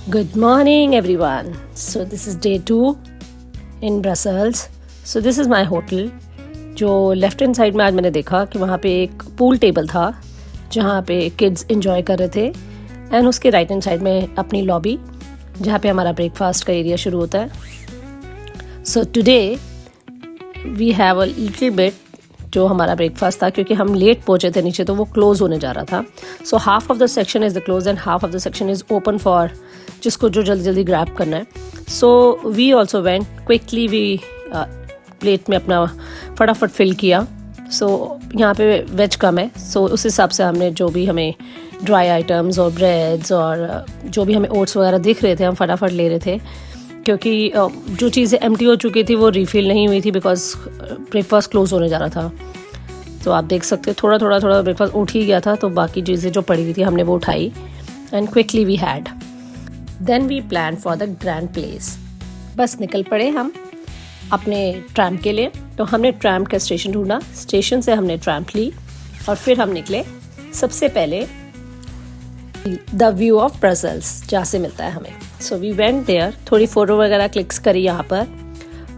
Good morning, everyone. So this is day 2 in Brussels. So this is my hotel. जो left hand side में आज मैंने देखा कि वहाँ पे एक पूल टेबल था जहाँ पे किड्स एंजॉय कर रहे थे, एंड उसके राइट हैंड साइड में अपनी लॉबी जहाँ पे हमारा ब्रेकफास्ट का एरिया शुरू होता है. So today we have a little bit जो हमारा ब्रेकफास्ट था, क्योंकि हम लेट पहुँचे थे नीचे तो वो क्लोज होने जा रहा था. So half of the section is the close and half of the section is open for जिसको जो जल्दी जल्दी ग्रैब करना है. So we also went quickly, we plate में अपना फटाफट फिल किया. सो यहाँ पे वेज कम है, सो उस हिसाब से हमने जो भी हमें ड्राई आइटम्स और ब्रेड्स और जो भी हमें ओट्स वगैरह दिख रहे थे हम फटाफट ले रहे थे, क्योंकि जो चीज़ें एम्प्टी हो चुकी थी वो रिफ़िल नहीं हुई थी बिकॉज ब्रेकफास्ट क्लोज होने जा रहा था. तो आप देख सकते हो थोड़ा ब्रेकफास्ट उठ ही गया था, तो बाकी चीज़ें जो पड़ी हुई थी हमने वो उठाई and quickly we had. Then we plan for the grand place. बस निकल पड़े हम अपने ट्रैम के लिए. तो हमने ट्रैम का स्टेशन ढूंढा, स्टेशन से हमने ट्रैम ली और फिर हम निकले सबसे पहले द व्यू ऑफ ब्रसेल्स जहाँ से मिलता है हमें. सो वी वेंट देयर, थोड़ी फ़ोटो वगैरह क्लिक्स करी यहाँ पर,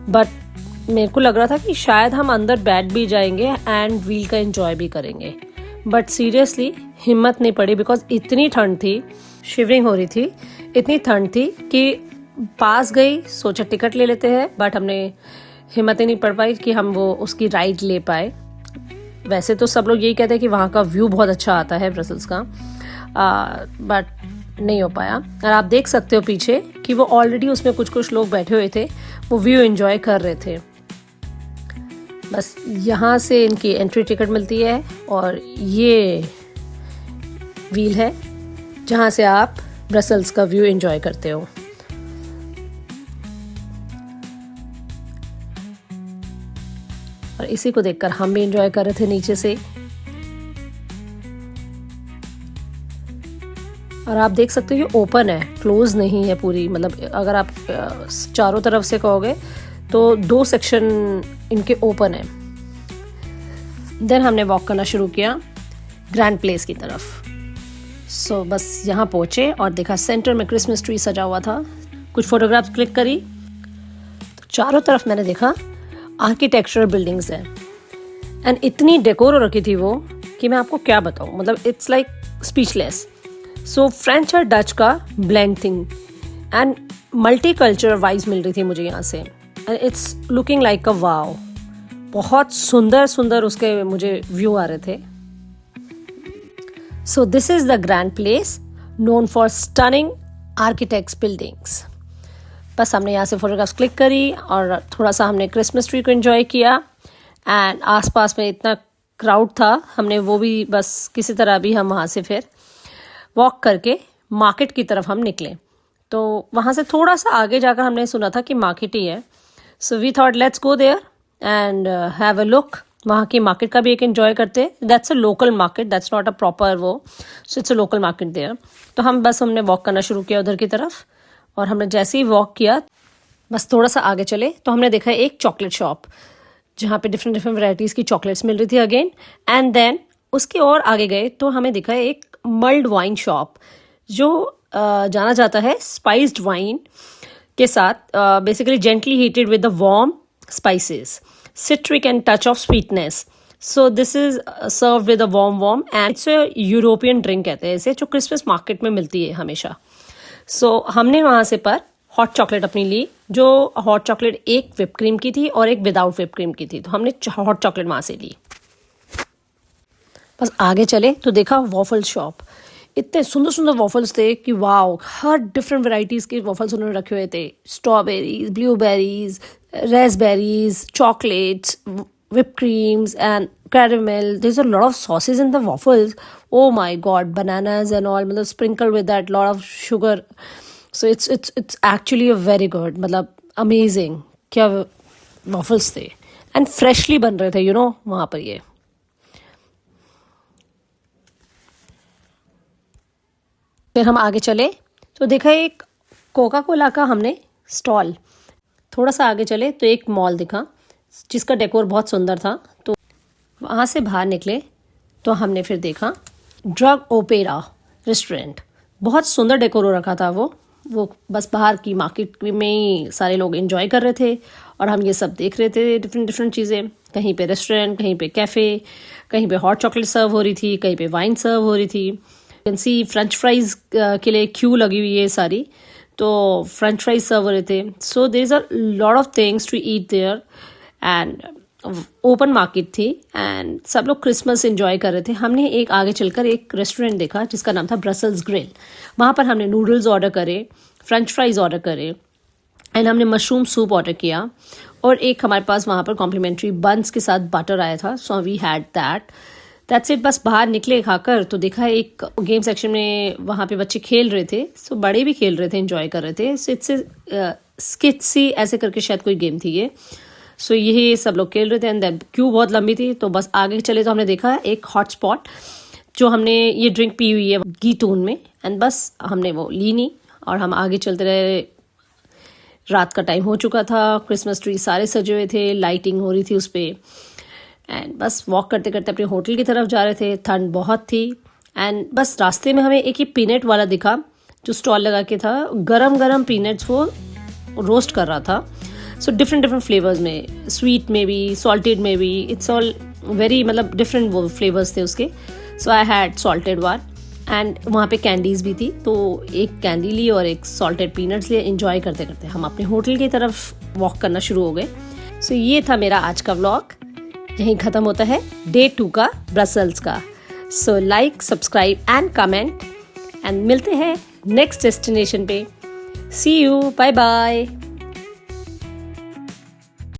बट मेरे को लग रहा था कि शायद हम अंदर बैठ भी जाएंगे एंड व्हील का एंजॉय भी करेंगे, बट सीरियसली हिम्मत नहीं पड़ी बिकॉज इतनी ठंड थी, शिवरिंग हो रही थी, इतनी ठंड थी कि पास गई, सोचा टिकट ले लेते हैं, बट हमने हिम्मत ही नहीं पड़ पाई कि हम वो उसकी राइड ले पाए. वैसे तो सब लोग यही कहते हैं कि वहाँ का व्यू बहुत अच्छा आता है ब्रसेल्स का, बट नहीं हो पाया. और आप देख सकते हो पीछे कि वो ऑलरेडी उसमें कुछ लोग बैठे हुए थे, वो व्यू एंजॉय कर रहे थे. बस यहाँ से इनकी एंट्री टिकट मिलती है और ये व्हील है जहाँ से आप ब्रसेल्स का व्यू एंजॉय करते हो. और इसी को देखकर हम भी एंजॉय कर रहे थे नीचे से. और आप देख सकते हो ये ओपन है, क्लोज नहीं है पूरी. मतलब अगर आप चारों तरफ से कहोगे तो 2 सेक्शन इनके ओपन है. देन हमने वॉक करना शुरू किया ग्रैंड प्लेस की तरफ. सो बस यहाँ पहुँचे और देखा सेंटर में क्रिसमस ट्री सजा हुआ था. कुछ फोटोग्राफ्स क्लिक करी तो चारों तरफ मैंने देखा आर्किटेक्चरल बिल्डिंग्स हैं एंड इतनी डेकोर हो रखी थी वो कि मैं आपको क्या बताऊँ. मतलब it's like speechless. So French और डच का blend thing and multi culture wise मिल रही थी मुझे यहाँ से, and it's looking like a wow. बहुत सुंदर उसके मुझे व्यू आ रहे थे. So this is the grand place known for stunning architects buildings. बस हमने यहाँ से फोटोग्राफ्स क्लिक करी और थोड़ा सा हमने क्रिसमस ट्री को एंजॉय किया. एंड आसपास में इतना क्राउड था, हमने वो भी बस किसी तरह भी हम वहाँ से फिर वॉक करके मार्केट की तरफ हम निकले. तो वहाँ से थोड़ा सा आगे जाकर हमने सुना था कि मार्केट ही है. So we thought let's go there and have a look. वहाँ की मार्केट का भी एक एंजॉय करते. That's a local market, that's not a proper वो, so it's a local market there. तो हमने वॉक करना शुरू किया उधर की तरफ. और हमने जैसे ही वॉक किया बस थोड़ा सा आगे चले तो हमने देखा एक चॉकलेट शॉप जहाँ पे डिफरेंट वैरायटीज़ की चॉकलेट्स मिल रही थी अगेन. एंड देन उसके और आगे गए तो हमें दिखा एक मल्ड वाइन शॉप जो जाना जाता है स्पाइस्ड वाइन के साथ, basically gently heated with the warm spices, citric and touch of sweetness. So this is served with a warm and it's a European drink कहते हैं इसे, जो क्रिसमस मार्केट में मिलती है हमेशा. So हमने वहाँ से पर हॉट चॉकलेट अपनी ली, जो हॉट चॉकलेट एक whip क्रीम की थी और एक विदाउट whip क्रीम की थी. तो हमने हॉट चॉकलेट वहाँ से ली. बस आगे चले तो देखा वॉफल शॉप. इतने सुंदर वॉफल्स थे कि वाओ, हर डिफरेंट वैरायटीज़ के वॉफल्स उन्होंने रखे हुए थे. Strawberries, blueberries, raspberries, chocolates, whipped creams and caramel. There's a lot of sauces in the waffles. Oh my god, bananas and all, मतलब sprinkled with that lot of sugar. So it's actually a very good, मतलब amazing. क्या waffles थे and freshly बन रहे थे, you know, वहाँ पर ये. फिर हम आगे चले तो देखा एक कोका कोला का हमने स्टॉल. थोड़ा सा आगे चले तो एक मॉल दिखा जिसका डेकोर बहुत सुंदर था. तो वहाँ से बाहर निकले तो हमने फिर देखा ड्रग ओपेरा रेस्टोरेंट. बहुत सुंदर डेकोर हो रखा था वो, वो बस बाहर की मार्केट में ही सारे लोग एंजॉय कर रहे थे और हम ये सब देख रहे थे, डिफरेंट डिफरेंट चीज़ें। कहीं पे रेस्टोरेंट, कहीं पे कैफ़े, कहीं पे हॉट चॉकलेट सर्व हो रही थी, कहीं पे वाइन सर्व हो रही थी। कैन सी फ्रेंच फ्राइज़ के लिए क्यू लगी हुई है सारी, तो फ्रेंच फ्राइज सर्व हो रहे थे। So there is a lot of things to eat there and open market थी एंड सब लोग क्रिसमस एंजॉय कर रहे थे। हमने एक आगे चलकर एक रेस्टोरेंट देखा जिसका नाम था ब्रसल्स ग्रिल। वहाँ पर हमने नूडल्स ऑर्डर करे, फ्रेंच फ्राइज ऑर्डर करे एंड हमने मशरूम सूप ऑर्डर किया और एक हमारे पास वहाँ पर कॉम्प्लीमेंट्री बंस के साथ बटर आया था। So we had that's it. बस बाहर निकले खाकर तो देखा एक गेम सेक्शन में वहाँ पे बच्चे खेल रहे थे। सो बड़े भी खेल रहे थे, एंजॉय कर रहे थे। सो इट्स स्किट्सी ऐसे करके शायद कोई गेम थी ये। सो यही सब लोग खेल रहे थे एंड देन क्यू बहुत लंबी थी। तो बस आगे चले तो हमने देखा एक हॉट स्पॉट जो हमने ये ड्रिंक पी हुई है घी टोन में एंड बस हमने वो ली नहीं और हम आगे चलते रहे। रात का टाइम हो चुका था, क्रिसमस ट्री सारे सजे हुए थे, लाइटिंग हो रही थी उस पर एंड बस वॉक करते करते अपने होटल की तरफ जा रहे थे। ठंड बहुत थी एंड बस रास्ते में हमें एक ही पीनट वाला दिखा जो स्टॉल लगा के था। गरम गरम पीनट्स वो रोस्ट कर रहा था। सो डिफरेंट डिफरेंट फ्लेवर्स में, स्वीट में भी, सॉल्टेड में भी, इट्स ऑल वेरी मतलब डिफरेंट वो फ्लेवर्स थे उसके। So I had salted one and वहाँ पे कैंडीज़ भी थी। तो एक कैंडी ली और एक सॉल्टेड पीनट्स लिए। एंजॉय करते करते हम अपने होटल की तरफ वॉक करना शुरू हो गए। सो ये था मेरा आज का व्लॉग। यहीं ख़त्म होता है डे 2 का ब्रसल्स का। So like, subscribe and comment and मिलते हैं नेक्स्ट डेस्टिनेशन पे। सी यू, बाय बाय।